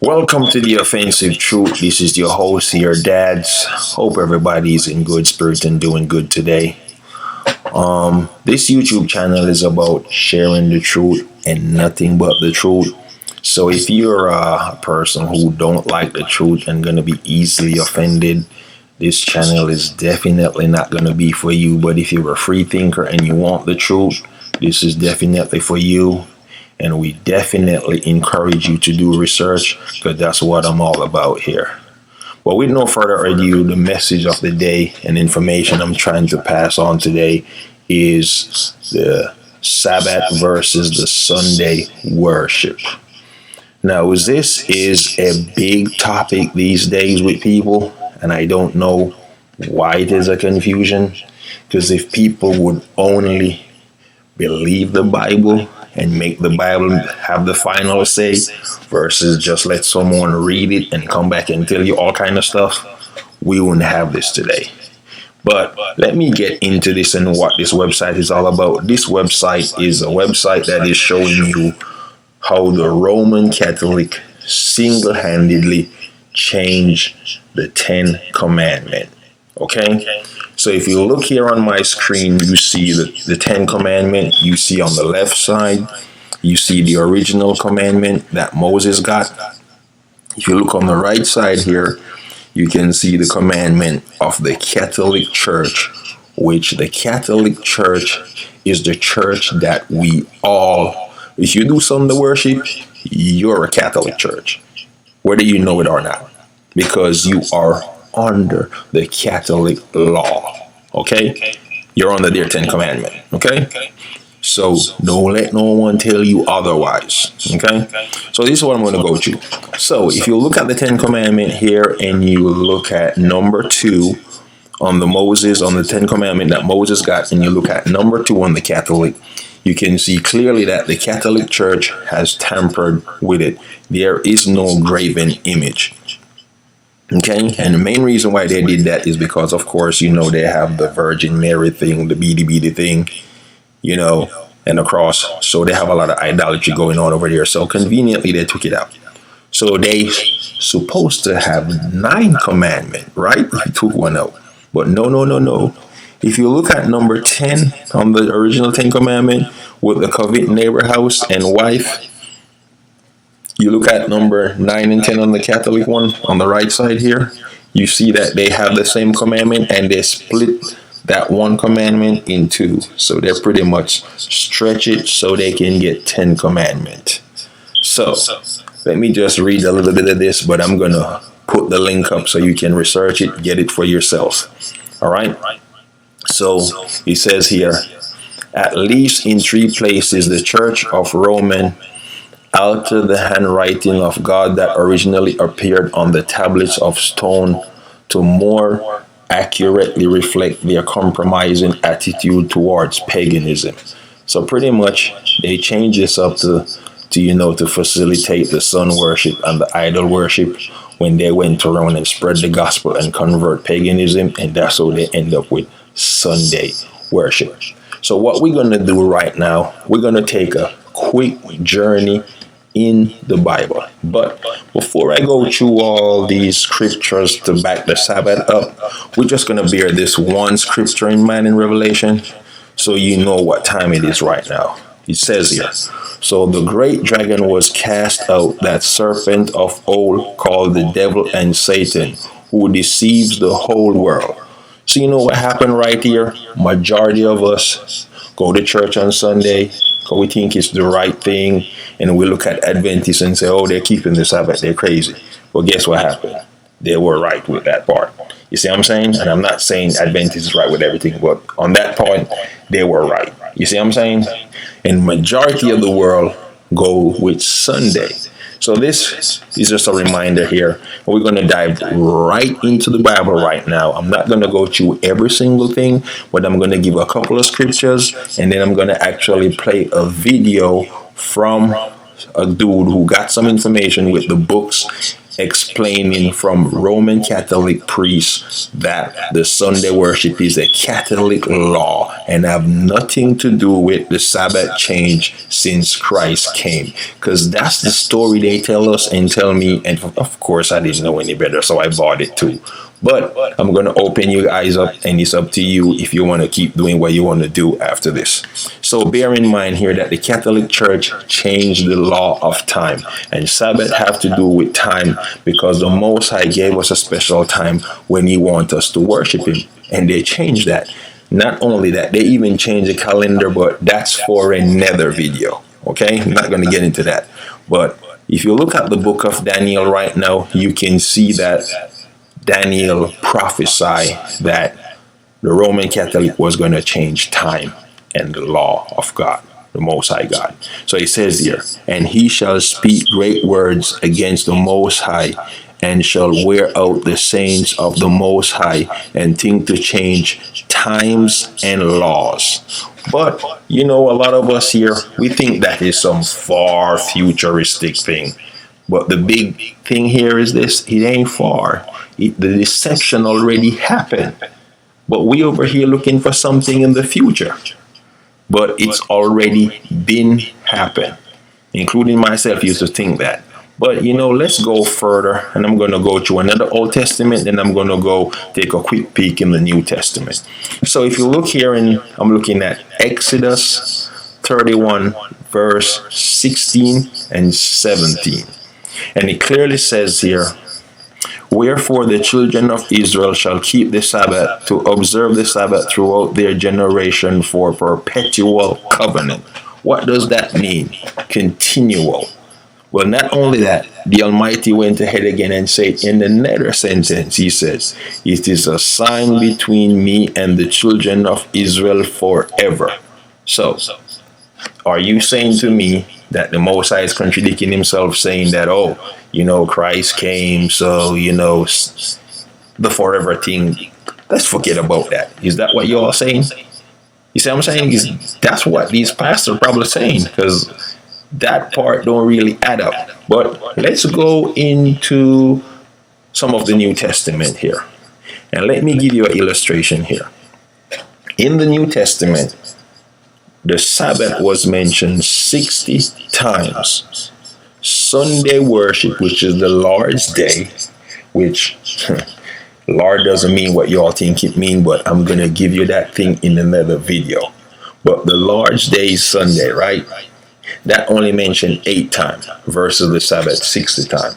Welcome to the Offensive Truth. This is your host here, Dads. Hope everybody's in good spirit and doing good today. This YouTube channel is about sharing the truth and nothing but the truth. So if you're a person who don't like the truth and gonna be easily offended, this channel is definitely not gonna be for you. But if you're a free thinker and you want the truth, this is definitely for you. And we definitely encourage you to do research because that's what I'm all about here. But with no further ado, the message of the day and information I'm trying to pass on today is the Sabbath versus the Sunday worship. Now, this is a big topic these days with people, and I don't know why it is a confusion. Because if people would only believe the Bible and make the Bible have the final say versus just let someone read it and come back and tell you all kind of stuff, we wouldn't have this today. But let me get into this and what this website is all about. This website is a website that is showing you how the Roman Catholic single-handedly changed the Ten Commandments. Okay? So if you look here on my screen, you see the Ten Commandments. You see on the left side, you see the original commandment that Moses got. If you look on the right side here, you can see the commandment of the Catholic Church, which the Catholic Church is the church that we all, if you do Sunday worship, you're a Catholic church, whether you know it or not, because you are under the Catholic law. Okay? You're under their Ten Commandments. Okay? So don't let no one tell you otherwise. Okay? So this is what I'm going to go to. So if you look at the Ten Commandments here and you look at number 2 on the Ten Commandments that Moses got, and you look at number 2 on the Catholic, you can see clearly that the Catholic Church has tampered with it. There is no graven image. Okay, and the main reason why they did that is because, of course, they have the Virgin Mary thing, the beady thing, and the cross. So they have a lot of idolatry going on over there. So conveniently, they took it out. So they supposed to have 9 commandments, right? They took one out. But no. If you look at number 10 on the original 10 Commandments with the covet neighbor, house, and wife, you look at number 9 and 10 on the Catholic one on the right side here, you see that they have the same commandment and they split that one commandment in 2. So they pretty much stretch it so they can get 10 commandments. So let me just read a little bit of this, but I'm going to put the link up so you can research it, get it for yourself. All right. So it says here, at least in 3 places, the Church of Roman altered the handwriting of God that originally appeared on the tablets of stone to more accurately reflect their compromising attitude towards paganism. So pretty much they changed this up to facilitate the sun worship and the idol worship when they went around and spread the gospel and convert paganism, and that's how they end up with Sunday worship. So what we're going to do right now, we're going to take a quick journey in the Bible. But before I go through all these scriptures to back the Sabbath up, we're just going to bear this one scripture in mind in Revelation so you know what time it is right now. It says here, so the great dragon was cast out, that serpent of old called the devil and Satan, who deceives the whole world. So you know what happened right here? Majority of us go to church on Sunday because we think it's the right thing, and we look at Adventists and say, oh, they're keeping the Sabbath, they're crazy. Well, guess what happened? They were right with that part. You see what I'm saying? And I'm not saying Adventists is right with everything, but on that point, they were right. You see what I'm saying? And majority of the world go with Sunday. So this is just a reminder here. We're going to dive right into the Bible right now. I'm not going to go through every single thing, but I'm going to give a couple of scriptures, and then I'm going to actually play a video from a dude who got some information with the books explaining from Roman Catholic priests that the Sunday worship is a Catholic law and have nothing to do with the Sabbath change since Christ came. Because that's the story they tell us and tell me. And of course, I didn't know any better, so I bought it too. But I'm going to open you guys up, and it's up to you if you want to keep doing what you want to do after this. So bear in mind here that the Catholic Church changed the law of time, and Sabbath have to do with time because the Most High gave us a special time when He wants us to worship Him, and they changed that. Not only that, they even changed the calendar, but that's for another video. Okay, I'm not going to get into that. But if you look at the book of Daniel right now, you can see that Daniel prophesied that the Roman Catholic was going to change time and the law of God, the Most High God. So he says here, and he shall speak great words against the Most High, and shall wear out the saints of the Most High, and think to change times and laws. But, you know, a lot of us here, we think that is some far futuristic thing. But the big thing here is this, it ain't far. The deception already happened. But we over here looking for something in the future. But it's already been happened. Including myself used to think that. But, you know, let's go further. And I'm going to go to another Old Testament. Then I'm going to go take a quick peek in the New Testament. So if you look here, I'm looking at Exodus 31, verse 16 and 17. And it clearly says here, wherefore the children of Israel shall keep the Sabbath, to observe the Sabbath throughout their generation for perpetual covenant. What does that mean? Continual. Well, not only that, the Almighty went ahead again and said in another sentence, He says, it is a sign between me and the children of Israel forever. So, are you saying to me that the Most High is contradicting Himself, saying that, oh, you know, Christ came, so, you know, the forever thing, let's forget about that. Is that what you're all saying? You see what I'm saying? That's what these pastors are probably saying, because that part don't really add up. But let's go into some of the New Testament here. And let me give you an illustration here. In the New Testament, the Sabbath was mentioned 60 times. Sunday worship, which is the Lord's Day, which Lord doesn't mean what you all think it means, but I'm going to give you that thing in another video. But the Lord's Day is Sunday, right? That only mentioned 8 times versus the Sabbath 60 times.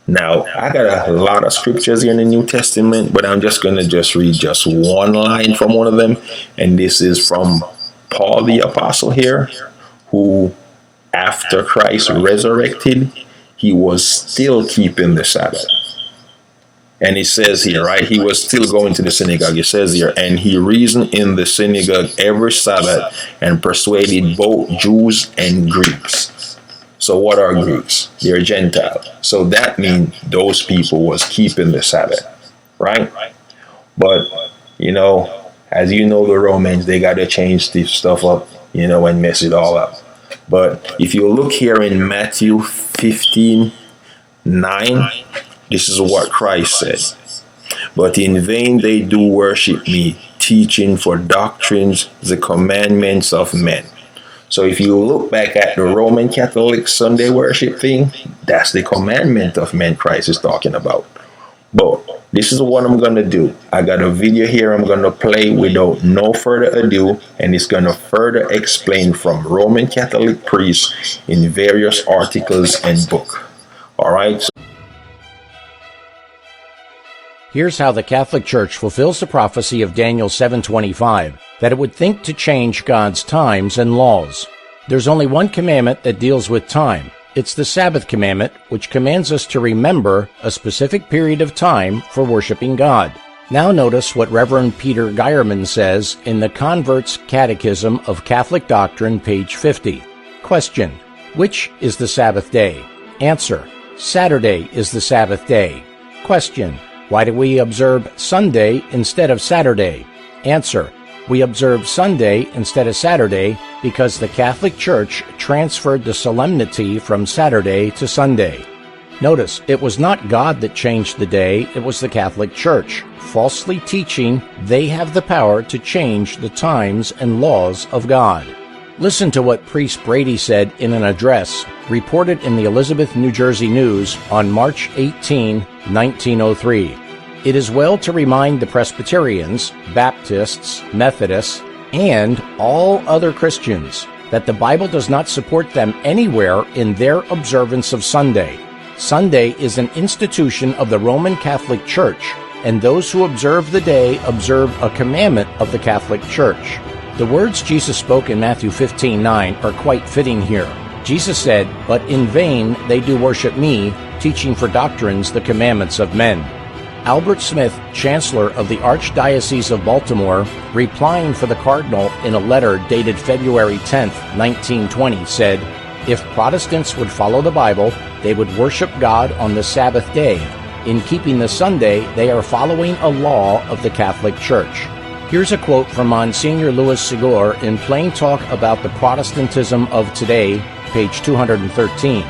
Now, I got a lot of scriptures here in the New Testament, but I'm just going to read just one line from one of them. And this is from Paul the Apostle here, who after Christ resurrected, he was still keeping the Sabbath. And it says here, right, he was still going to the synagogue. It says here, and he reasoned in the synagogue every Sabbath and persuaded both Jews and Greeks. So what are Greeks? They're Gentiles. So that means those people was keeping the Sabbath, right? But, you know, as you know, the Romans, they got to change this stuff up, you know, and mess it all up. But if you look here in Matthew 15:9, this is what Christ said. But in vain they do worship me, teaching for doctrines the commandments of men. So if you look back at the Roman Catholic Sunday worship thing, that's the commandment of men Christ is talking about. But this is what I'm going to do. I got a video here I'm going to play without no further ado, and it's going to further explain from Roman Catholic priests in various articles and books. All right. Here's how the Catholic Church fulfills the prophecy of Daniel 7:25, that it would think to change God's times and laws. There's only one commandment that deals with time. It's the Sabbath commandment, which commands us to remember a specific period of time for worshiping God. Now notice what Reverend Peter Geierman says in the Convert's Catechism of Catholic Doctrine, page 50. Question: which is the Sabbath day? Answer: Saturday is the Sabbath day. Question: why do we observe Sunday instead of Saturday? Answer: we observe Sunday instead of Saturday because the Catholic Church transferred the solemnity from Saturday to Sunday. Notice, it was not God that changed the day, it was the Catholic Church, falsely teaching they have the power to change the times and laws of God. Listen to what Priest Brady said in an address reported in the Elizabeth, New Jersey News on March 18, 1903. It is well to remind the Presbyterians, Baptists, Methodists, and all other Christians that the Bible does not support them anywhere in their observance of Sunday. Sunday is an institution of the Roman Catholic Church, and those who observe the day observe a commandment of the Catholic Church. The words Jesus spoke in Matthew 15:9 are quite fitting here. Jesus said, "But in vain they do worship me, teaching for doctrines the commandments of men." Albert Smith, Chancellor of the Archdiocese of Baltimore, replying for the Cardinal in a letter dated February 10, 1920, said, "If Protestants would follow the Bible, they would worship God on the Sabbath day. In keeping the Sunday, they are following a law of the Catholic Church." Here's a quote from Monsignor Louis Segor in Plain Talk About the Protestantism of Today, page 213.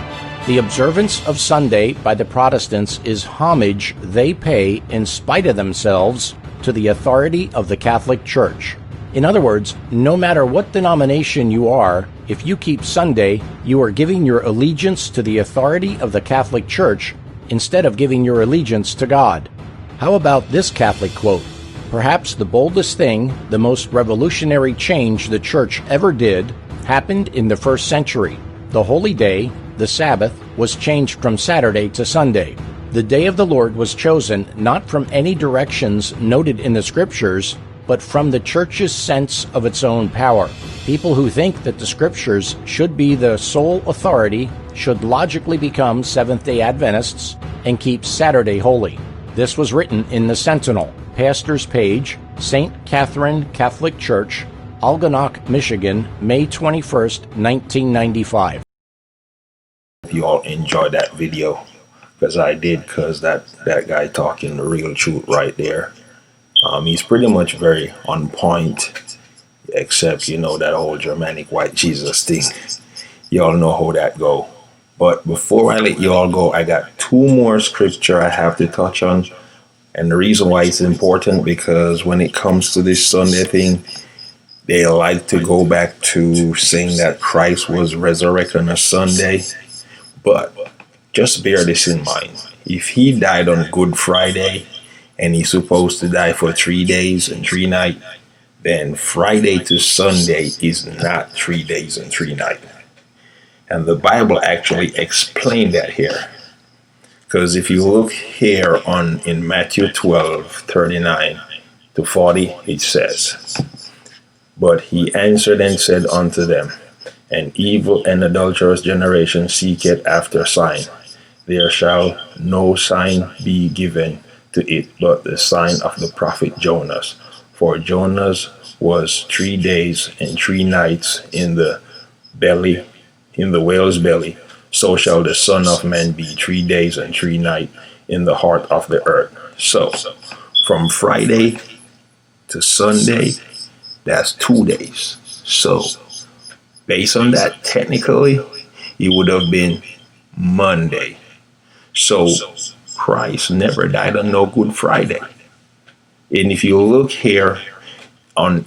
The observance of Sunday by the Protestants is homage they pay in spite of themselves to the authority of the Catholic Church. In other words, no matter what denomination you are, if you keep Sunday, you are giving your allegiance to the authority of the Catholic Church instead of giving your allegiance to God. How about this Catholic quote? Perhaps the boldest thing, the most revolutionary change the Church ever did, happened in the first century. The holy day, the Sabbath, was changed from Saturday to Sunday. The day of the Lord was chosen not from any directions noted in the Scriptures, but from the Church's sense of its own power. People who think that the Scriptures should be the sole authority should logically become Seventh-day Adventists and keep Saturday holy. This was written in the Sentinel, Pastor's Page, St. Catherine Catholic Church, Algonac, Michigan, May 21st, 1995. If you all enjoyed that video, because I did, because that guy talking the real truth right there. He's pretty much very on point, except, that whole Germanic white Jesus thing. Y'all know how that go. But before I let y'all go, I got two more scripture I have to touch on. And the reason why it's important, because when it comes to this Sunday thing, they like to go back to saying that Christ was resurrected on a Sunday. But just bear this in mind. If he died on Good Friday and he's supposed to die for 3 days and 3 nights, then Friday to Sunday is not 3 days and 3 nights. And the Bible actually explained that here. Because if you look here in Matthew 12:39 to 40, it says, "But he answered and said unto them, An evil and adulterous generation seeketh after sign. There shall no sign be given to it but the sign of the prophet Jonas. For Jonas was 3 days and 3 nights in the whale's belly. So shall the Son of Man be 3 days and 3 nights in the heart of the earth." So, from Friday to Sunday, that's 2 days. So, based on that, technically, it would have been Monday. So, Christ never died on no Good Friday. And if you look here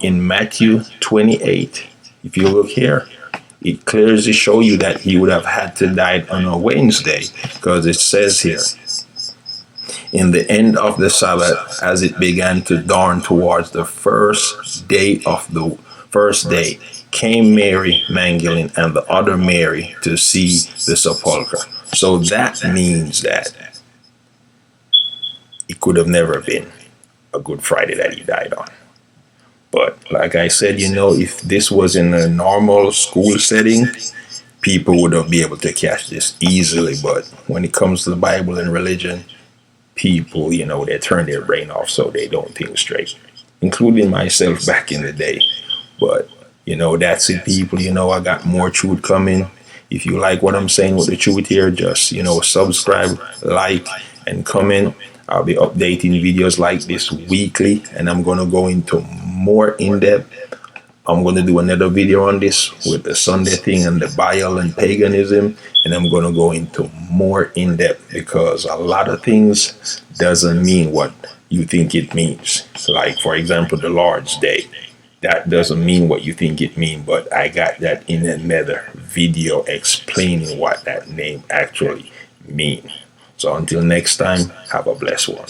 in Matthew 28, if you look here, it clearly shows you that he would have had to die on a Wednesday, because it says here, "In the end of the Sabbath, as it began to dawn towards the first day of the first day, came Mary Magdalene and the other Mary to see the sepulchre." So that means that it could have never been a Good Friday that he died on. But like I said, if this was in a normal school setting, people would have been able to catch this easily. But when it comes to the Bible and religion, people, they turn their brain off, so they don't think straight, including myself back in the day. But, that's it, people. I got more truth coming. If you like what I'm saying with the truth here, just, subscribe, like, and comment. I'll be updating videos like this weekly, and I'm going to go into more in-depth I'm going to do another video on this with the Sunday thing and the Baal and paganism, and I'm going to go into more in depth because a lot of things doesn't mean what you think it means. Like, for example, the Lord's Day. That doesn't mean what you think it means, but I got that in another video explaining what that name actually means. So until next time, have a blessed one.